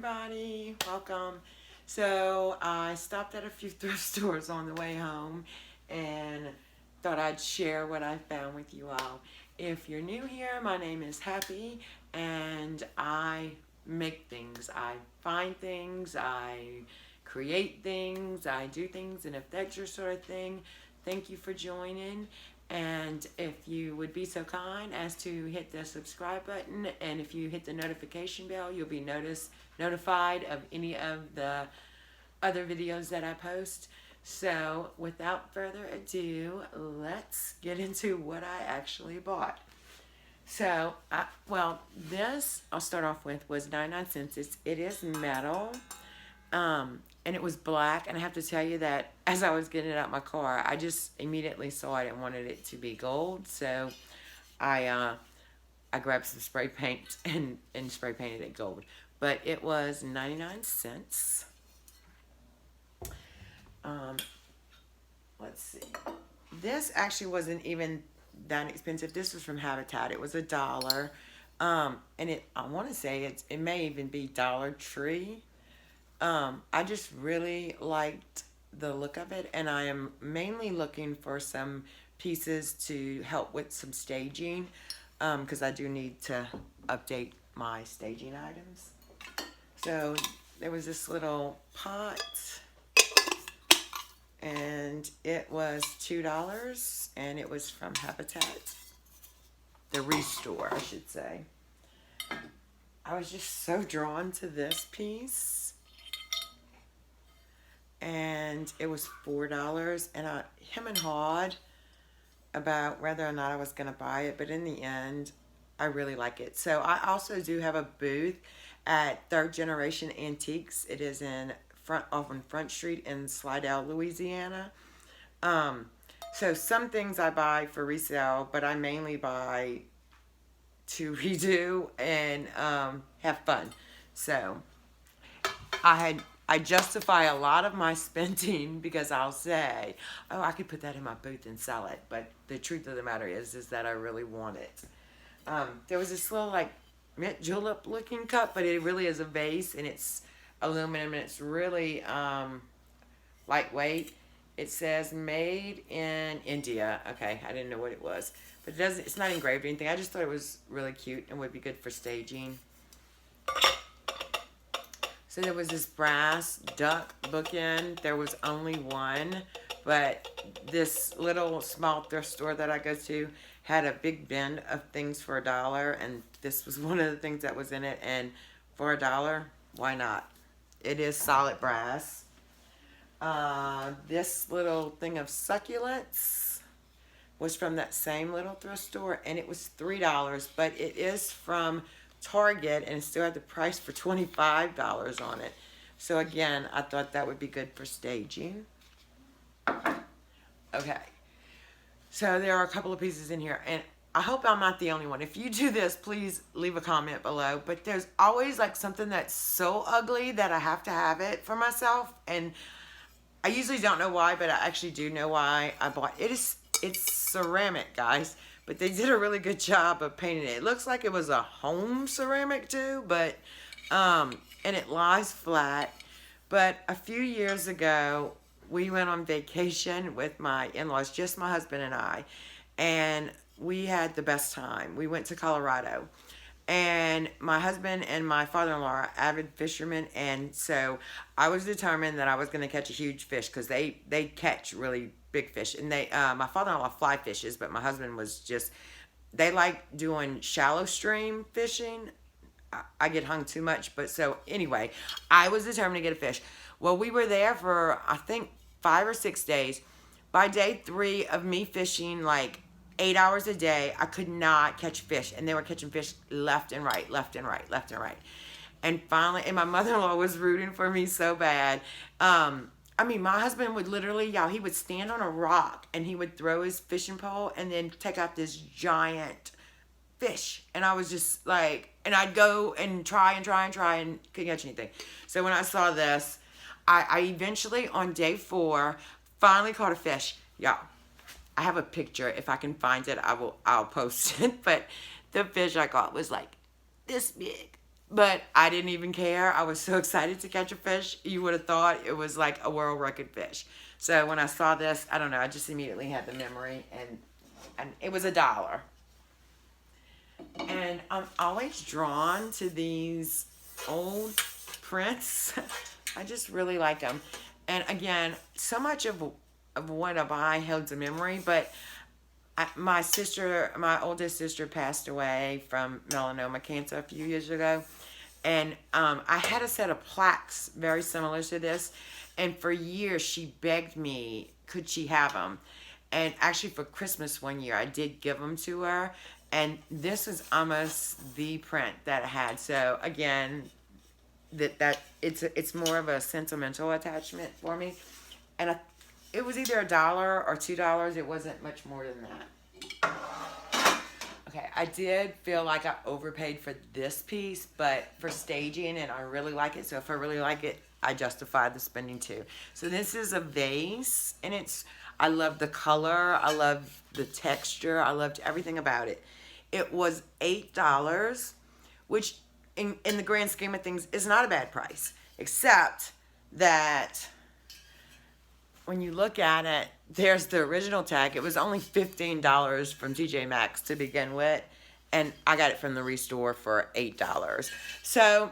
everybody, welcome. So I stopped at a few thrift stores on the way home and thought I'd share what I found with you all. If you're new here, my name is Happy and I make things. I find things, I create things, I do things, and if that's your sort of thing, thank you for joining. And if you would be so kind as to hit the subscribe button, and if you hit the notification bell, you'll be notified of any of the other videos that I post. So without further ado, let's get into what I actually bought. So, this I'll start off with was 99 cents. It is metal. And it was black, and I have to tell you that as I was getting it out my car, I just immediately saw it and wanted it to be gold. So I grabbed some spray paint and spray painted it gold. But it was 99 cents. Let's see. This actually wasn't even that expensive. This was from Habitat. It was $1. And I want to say it may even be Dollar Tree. I just really liked the look of it, and I am mainly looking for some pieces to help with some staging, because I do need to update my staging items. So there was this little pot, and it was $2, and it was from Habitat, the Restore, I should say. I was just so drawn to this piece. And it was $4, and I hem and hawed about whether or not I was going to buy it, but in the end, I really like it. So I also do have a booth at Third Generation Antiques. It is off on Front Street in Slidell, Louisiana. So some things I buy for resale, but I mainly buy to redo and have fun. So I justify a lot of my spending because I'll say, oh, I could put that in my booth and sell it. But the truth of the matter is that I really want it. There was this little like mint julep looking cup, but it really is a vase, and it's aluminum, and it's really lightweight. It says made in India. Okay, I didn't know what it was, but it's not engraved or anything. I just thought it was really cute and would be good for staging. So there was this brass duck bookend. There was only one, but this little small thrift store that I go to had a big bin of things for $1, and this was one of the things that was in it. And for $1, why not? It is solid brass. This little thing of succulents was from that same little thrift store, and it was $3, but it is from Target, and it still had the price for $25 on it. So again, I thought that would be good for staging. Okay, so there are a couple of pieces in here, and I hope I'm not the only one. If you do this, please leave a comment below. But there's always like something that's so ugly that I have to have it for myself, and I usually don't know why, but I actually do know why I bought it. It's ceramic, guys. But they did a really good job of painting it. It looks like it was a home ceramic too, but and it lies flat. But a few years ago, we went on vacation with my in-laws, just my husband and I, and we had the best time. We went to Colorado, and my husband and my father-in-law are avid fishermen, and so I was determined that I was going to catch a huge fish, because they catch really big fish. And my father-in-law fly fishes, but my husband was they like doing shallow stream fishing. I get hung too much, but so anyway, I was determined to get a fish. Well, we were there for I think 5 or 6 days. By day 3 of me fishing like 8 hours a day, I could not catch fish, and they were catching fish left and right, left and right, left and right. And finally, and my mother-in-law was rooting for me so bad. I mean, my husband would literally, he would stand on a rock, and he would throw his fishing pole and then take out this giant fish. And I was just like, and I'd go and try and couldn't catch anything. So when I saw this, I eventually, on day 4, finally caught a fish. Y'all, I have a picture. If I can find it, I'll post it. But the fish I caught was like this big. But I didn't even care. I was so excited to catch a fish. You would have thought it was like a world record fish. So when I saw this, I don't know, I just immediately had the memory, and it was $1. And I'm always drawn to these old prints. I just really like them. And again, so much of what I buy holds a memory, but my oldest sister passed away from melanoma cancer a few years ago. And I had a set of plaques very similar to this. And for years, she begged me, could she have them? And actually, for Christmas one year, I did give them to her. And this was almost the print that I had. So again, it's more of a sentimental attachment for me. And it was either $1 or $2. It wasn't much more than that. Okay, I did feel like I overpaid for this piece, but for staging, and I really like it. So if I really like it, I justify the spending too. So this is a vase, and I love the color, I love the texture, I loved everything about it. It was $8, which in the grand scheme of things is not a bad price, except that when you look at it, there's the original tag. It was only $15 from TJ Maxx to begin with, and I got it from the Restore for $8. So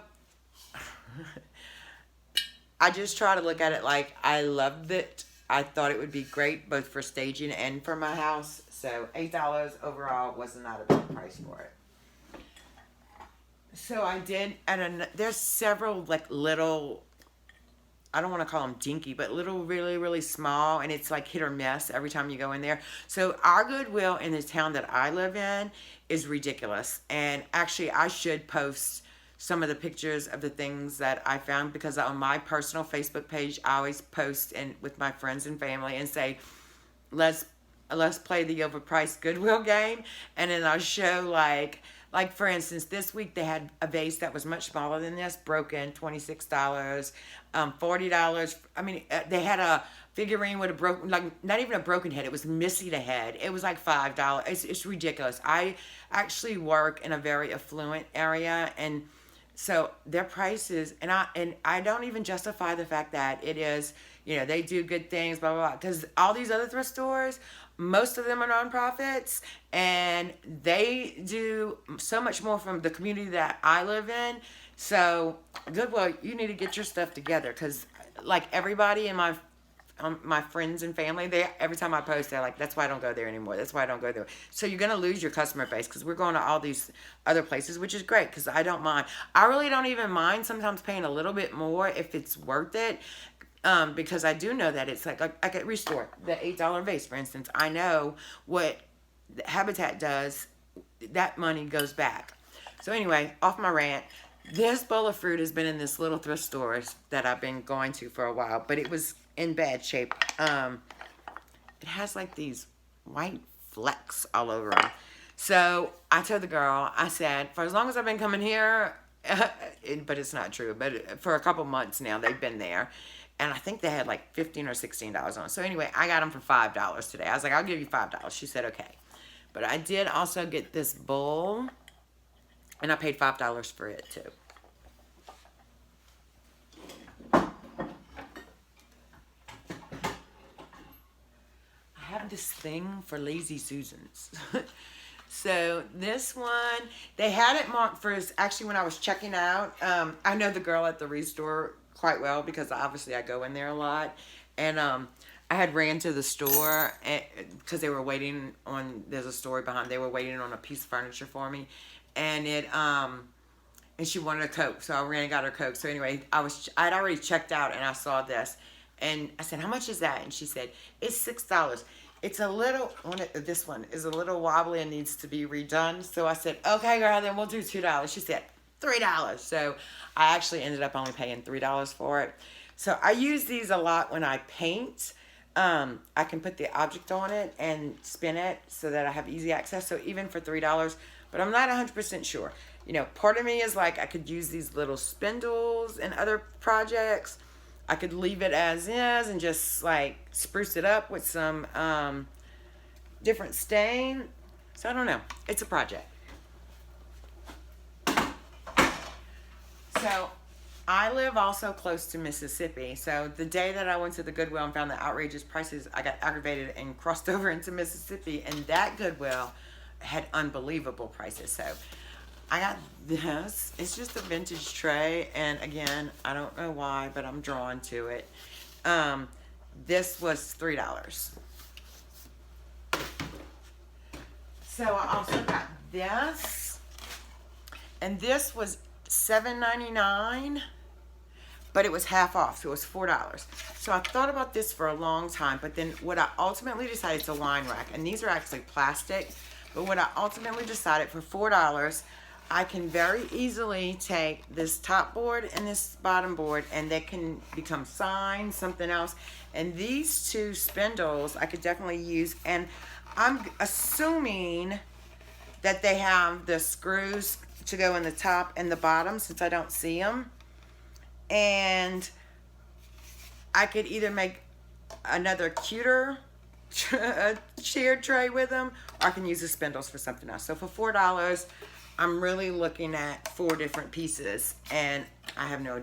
I just try to look at it like I loved it. I thought it would be great both for staging and for my house. So $8 overall was not a bad price for it. So I did, and there's several like little, I don't want to call them dinky, but little really, really small, and it's like hit or miss every time you go in there. So our Goodwill in the town that I live in is ridiculous. And actually, I should post some of the pictures of the things that I found, because on my personal Facebook page, I always post with my friends and family and say, let's play the overpriced Goodwill game. And then I'll show like for instance, this week they had a vase that was much smaller than this, broken, $26, $40. I mean, they had a figurine with a broken, like not even a broken head. It was missing a head. It was like $5. It's ridiculous. I actually work in a very affluent area, and so their prices, and I don't even justify the fact that it is, they do good things, blah, blah, blah. Because all these other thrift stores, most of them are nonprofits, and they do so much more from the community that I live in. So, Goodwill, you need to get your stuff together, because like everybody in my friends and family, every time I post, they're like, that's why I don't go there anymore. That's why I don't go there. So you're going to lose your customer base, because we're going to all these other places, which is great, because I don't mind. I really don't even mind sometimes paying a little bit more if it's worth it. Because I do know that it's like at Restore, the $8 vase, for instance. I know what Habitat does. That money goes back. So anyway, off my rant. This bowl of fruit has been in this little thrift store that I've been going to for a while, but it was in bad shape. It has like these white flecks all over them. So I told the girl, I said, for as long as I've been coming here, but it's not true, but for a couple months now, they've been there. And I think they had like $15 or $16 on. So anyway, I got them for $5 today. I was like, I'll give you $5. She said, okay. But I did also get this bowl, and I paid $5 for it too. I have this thing for Lazy Susans. So this one, they had it marked for, actually when I was checking out, I know the girl at the Restore quite well, because obviously I go in there a lot, and I had ran to the store because they were waiting on, there's a story behind, they were waiting on a piece of furniture for me, and and she wanted a Coke, so I ran and got her Coke. So anyway, I'd already checked out, and I saw this, and I said, how much is that? And she said, it's $6. It's a little, this one is a little wobbly and needs to be redone. So I said, okay girl, then we'll do $2. She said, $3. So I actually ended up only paying $3 for it. So I use these a lot when I paint. I can put the object on it and spin it so that I have easy access. So even for $3, but I'm not 100% sure. Part of me is like, I could use these little spindles in other projects. I could leave it as is and just like spruce it up with some different stain. So I don't know. It's a project. So I live also close to Mississippi. So the day that I went to the Goodwill and found the outrageous prices, I got aggravated and crossed over into Mississippi. And that Goodwill had unbelievable prices. So I got this. It's just a vintage tray. And again, I don't know why, but I'm drawn to it. This was $3. So I also got this. And this was $7.99, but it was half off, so it was $4. So I thought about this for a long time, but then what I ultimately decided, it's a wine rack, and these are actually plastic, but what I ultimately decided, for $4, I can very easily take this top board and this bottom board, and they can become signs, something else. And these two spindles I could definitely use, and I'm assuming that they have the screws to go in the top and the bottom, since I don't see them. And I could either make another cuter shared tray with them, or I can use the spindles for something else. So for $4, I'm really looking at 4 different pieces, and I have no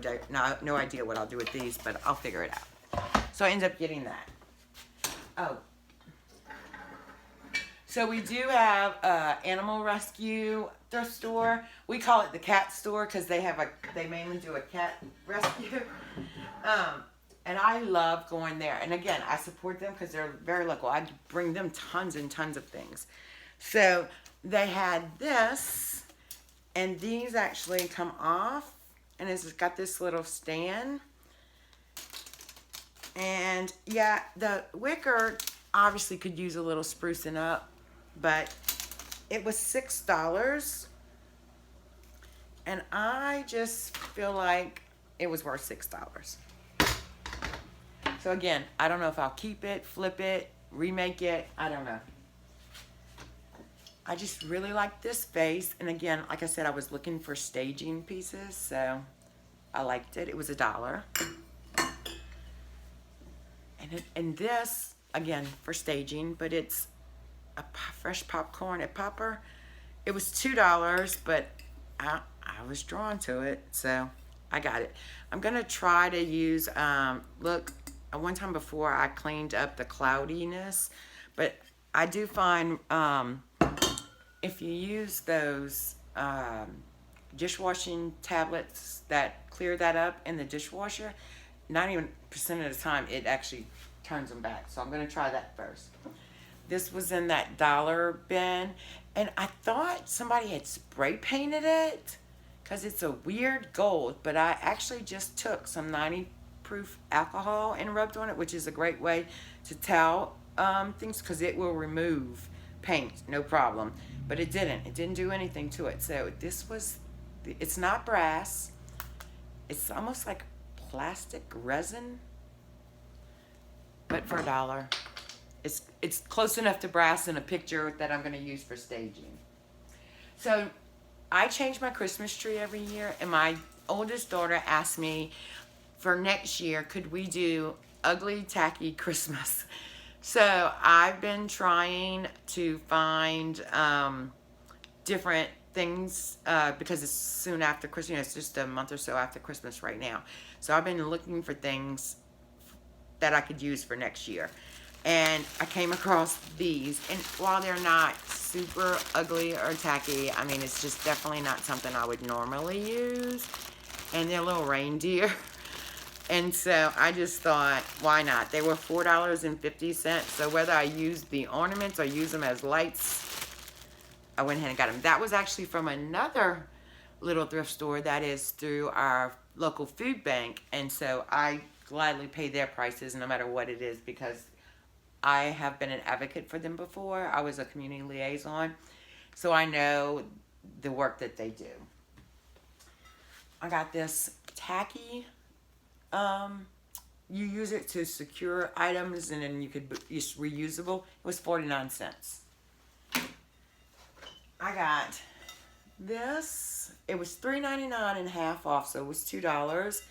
idea what I'll do with these, but I'll figure it out. So I end up getting that. Oh. So we do have animal rescue thrift store. We call it the cat store because they mainly do a cat rescue. And I love going there. And again, I support them because they're very local. I bring them tons and tons of things. So they had this, and these actually come off, and it's got this little stand. And yeah, the wicker obviously could use a little sprucing up, but it was $6, and I just feel like it was worth $6. So again, I don't know if I'll keep it, flip it, remake it, I don't know. I just really like this vase, and again, like I said, I was looking for staging pieces, so I liked it. It was $1. And this, again, for staging, but it's a fresh popcorn at Popper. It was $2, but I was drawn to it, so I got it. I'm gonna try to use, look, one time before I cleaned up the cloudiness, but I do find if you use those dishwashing tablets that clear that up in the dishwasher, 90% of the time it actually turns them back. So I'm gonna try that first. This was in that dollar bin, and I thought somebody had spray painted it because it's a weird gold, but I actually just took some 90 proof alcohol and rubbed on it, which is a great way to tell things, because it will remove paint, no problem. But it didn't do anything to it. So this was, it's not brass, it's almost like plastic resin, but for $1. It's close enough to brass in a picture that I'm going to use for staging. So I change my Christmas tree every year, and my oldest daughter asked me for next year, could we do ugly, tacky Christmas? So I've been trying to find different things because it's soon after Christmas. You know, it's just a month or so after Christmas right now. So I've been looking for things that I could use for next year. And I came across these, and while they're not super ugly or tacky, I mean, it's just definitely not something I would normally use. And they're little reindeer. And so I just thought, why not? They were $4.50. So whether I use the ornaments or use them as lights, I went ahead and got them. That was actually from another little thrift store that is through our local food bank. And so I gladly pay their prices no matter what it is, because I have been an advocate for them before. I was a community liaison, so I know the work that they do. I got this tacky. You use it to secure items, and then it's reusable. It was 49 cents. I got this. It was $3.99 and half off, so it was $2.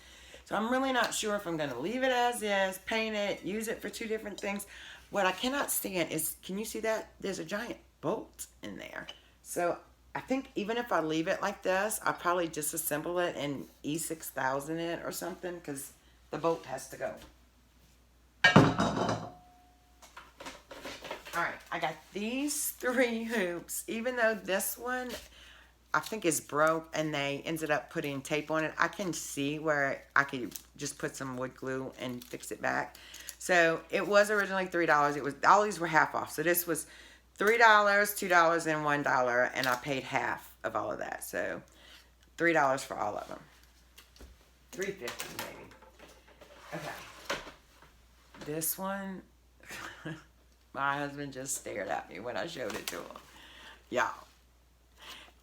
So I'm really not sure if I'm going to leave it as is, paint it, use it for 2 different things. What I cannot stand is, can you see that? There's a giant bolt in there. So I think even if I leave it like this, I'll probably disassemble it and E6000 it or something, because the bolt has to go. Alright, I got these 3 hoops. Even though this one, I think, is broke and they ended up putting tape on it, I can see where I could just put some wood glue and fix it back. So it was originally $3. It was, all these were half off. So this was $3, $2, and $1, and I paid half of all of that. So $3 for all of them. $3.50 maybe. Okay. This one, my husband just stared at me when I showed it to him. Y'all,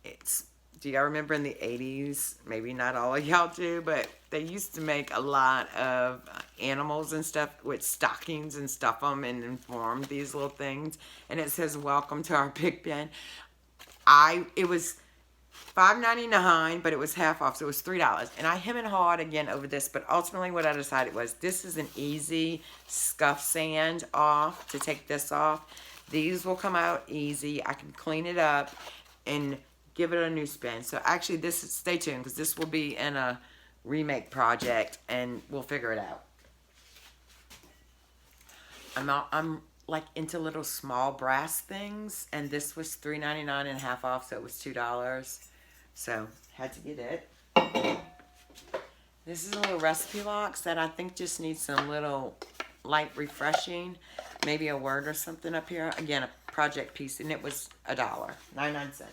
it's, do y'all remember in the 80s, maybe not all of y'all do, but they used to make a lot of animals and stuff with stockings and stuff them and form these little things. And it says, "Welcome to our pig pen." It was $5.99, but it was half off, so it was $3. And I hem and hawed again over this, but ultimately what I decided was this is an easy scuff sand off to take this off. These will come out easy. I can clean it up and give it a new spin. So actually this is, stay tuned, because this will be in a remake project and we'll figure it out. I'm like into little small brass things, and this was $3.99 and half off, so it was $2. So had to get it. This is a little recipe box that I think just needs some little light refreshing, maybe a word or something up here. Again, a project piece, and it was $1.99.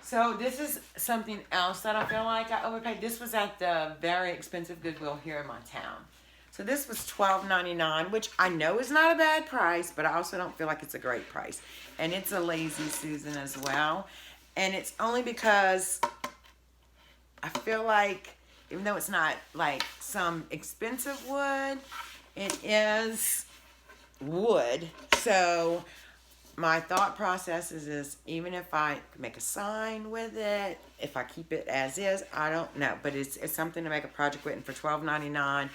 So this is something else that I feel like I overpaid. This was at the very expensive Goodwill here in my town. So this was $12.99, which I know is not a bad price, but I also don't feel like it's a great price. And it's a Lazy Susan as well. And it's only because I feel like, even though it's not like some expensive wood, it is wood. So my thought process is this: even if I make a sign with it, if I keep it as is, I don't know. But it's something to make a project with, and for $12.99,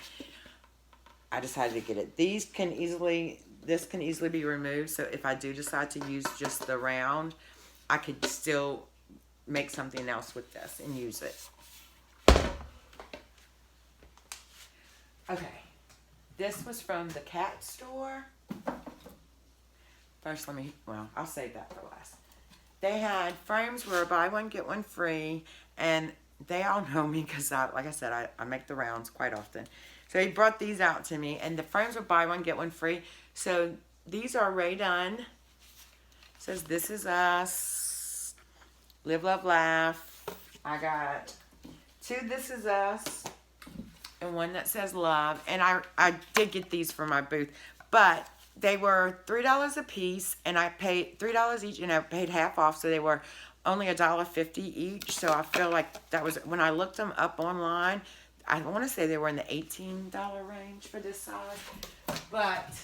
I decided to get it. This can easily be removed. So if I do decide to use just the round, I could still make something else with this and use it. Okay. This was from the cat store. First, I'll save that for last. They had frames where buy one, get one free, and they all know me because, like I said, I make the rounds quite often. So he brought these out to me, and the frames were buy one, get one free. So these are Ray Dunn. It says, "This is us. Live, love, laugh." I got 2 This Is Us and 1 that says love. And I did get these for my booth, but they were $3 a piece, and I paid $3 each, and I paid half off, so they were only $1.50 each. So I feel like that was, when I looked them up online, I want to say they were in the $18 range for this size. But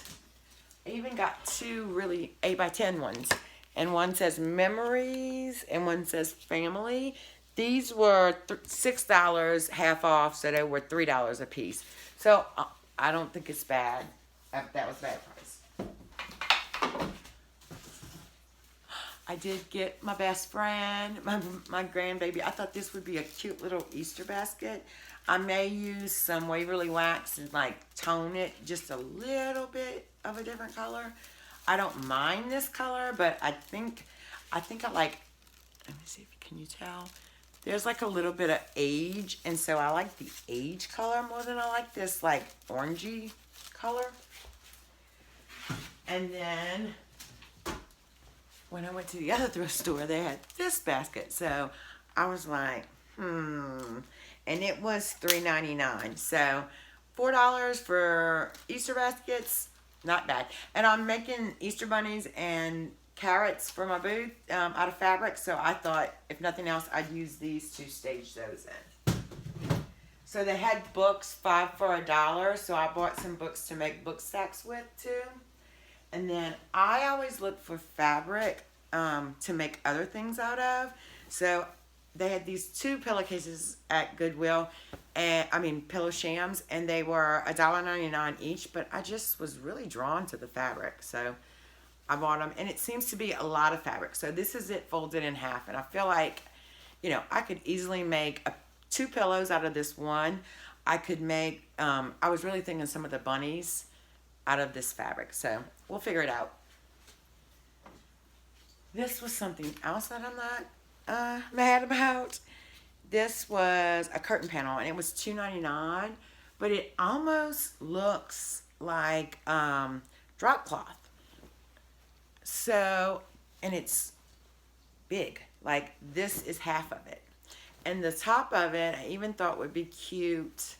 I even got 2 really 8x10 ones. And one says memories and one says family. These were $6 half off, so they were $3 a piece. So I don't think it's bad. That was a bad price. I did get my best friend, my grandbaby. I thought this would be a cute little Easter basket. I may use some Waverly wax and like tone it just a little bit of a different color. I don't mind this color, but I think I like, let me see, can you tell? There's like a little bit of age, and so I like the age color more than I like this like orangey color. And then when I went to the other thrift store, they had this basket. So I was like, and it was $3.99. So $4 for Easter baskets, not bad. And I'm making Easter bunnies and carrots for my booth out of fabric. So I thought, if nothing else, I'd use these to stage those in. So they had books 5 for $1. So I bought some books to make book stacks with too. And then I always look for fabric to make other things out of. So they had these 2 pillowcases at Goodwill, and pillow shams, and they were $1.99 each, but I just was really drawn to the fabric. So I bought them, and it seems to be a lot of fabric. So this is it folded in half, and I feel like, you know, I could easily make two pillows out of this one. I could make, I was really thinking some of the bunnies out of this fabric, so we'll figure it out. This was something else that I'm not mad about. This was a curtain panel, and it was $2.99, but it almost looks like drop cloth. So, and it's big. Like, this is half of it. And the top of it, I even thought would be cute,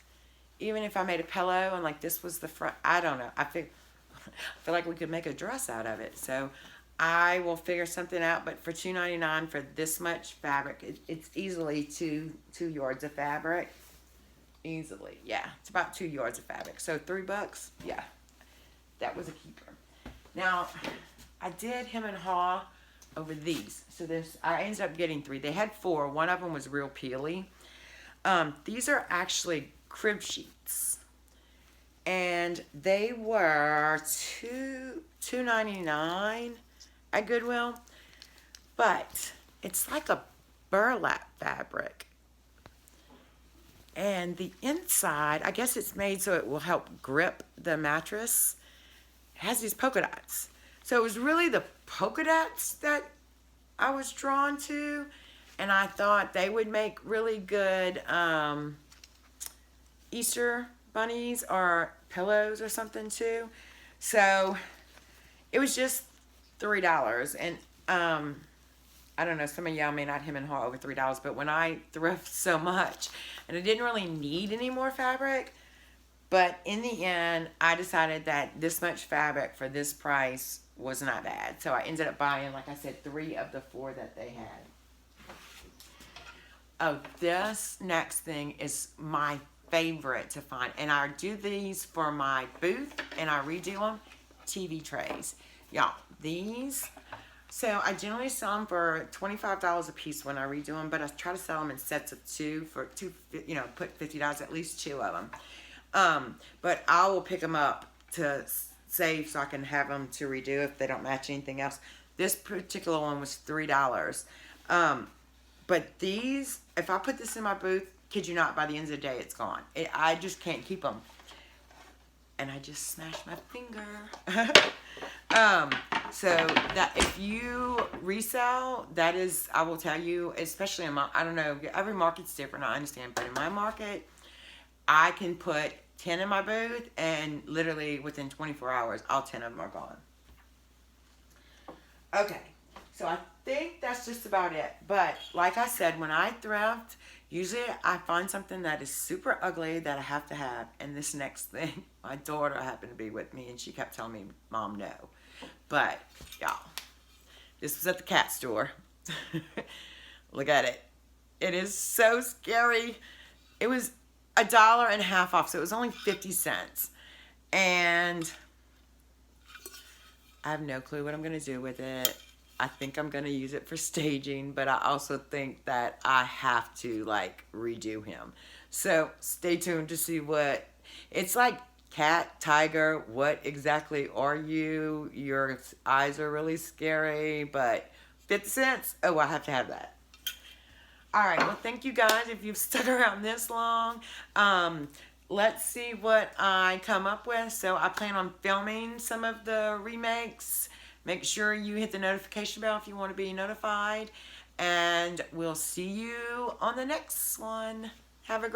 even if I made a pillow and like this was the front. I don't know. I feel like we could make a dress out of it. So I will figure something out. But for $2.99 for this much fabric, it's easily two yards of fabric. Easily, yeah. It's about 2 yards of fabric. So $3, yeah. That was a keeper. Now, I did hem and haw over these. So I ended up getting 3. They had 4. One of them was real peely. These are actually crib sheets, and they were $2.99 at Goodwill, but it's like a burlap fabric, and the inside, I guess it's made so it will help grip the mattress. It has these polka dots, so it was really the polka dots that I was drawn to, and I thought they would make really good Easter bunnies or pillows or something too. So it was just $3, and I don't know, some of y'all may not hem and haw over $3, but when I thrift so much, and I didn't really need any more fabric, but in the end, I decided that this much fabric for this price was not bad. So I ended up buying, like I said, 3 of the 4 that they had. Oh, this next thing is my favorite to find, and I do these for my booth, and I redo them. TV trays, y'all. These, so I generally sell them for $25 a piece when I redo them, but I try to sell them in sets of 2 for 2. You know, put $50, at least 2 of them. But I will pick them up to save so I can have them to redo if they don't match anything else. This particular one was $3. But these, if I put this in my booth, kid you not, by the end of the day, it's gone. I just can't keep them. And I just smashed my finger. So that if you resell, that is, I will tell you, especially in my, I don't know, every market's different, I understand, but in my market, I can put 10 in my booth, and literally within 24 hours, all 10 of them are gone. Okay, so I think that's just about it. But like I said, when I thrift, usually I find something that is super ugly that I have to have. And this next thing, my daughter happened to be with me, and she kept telling me, Mom, no. But, y'all, this was at the cat store. Look at it. It is so scary. It was $1.50 off, so it was only 50 cents. And I have no clue what I'm going to do with it. I think I'm going to use it for staging, but I also think that I have to, like, redo him. So stay tuned to see what, it's like cat, tiger, what exactly are you? Your eyes are really scary, but 50 cents? Oh, I have to have that. All right, well, thank you guys if you've stuck around this long. Let's see what I come up with. So I plan on filming some of the remakes. Make sure you hit the notification bell if you want to be notified. And we'll see you on the next one. Have a great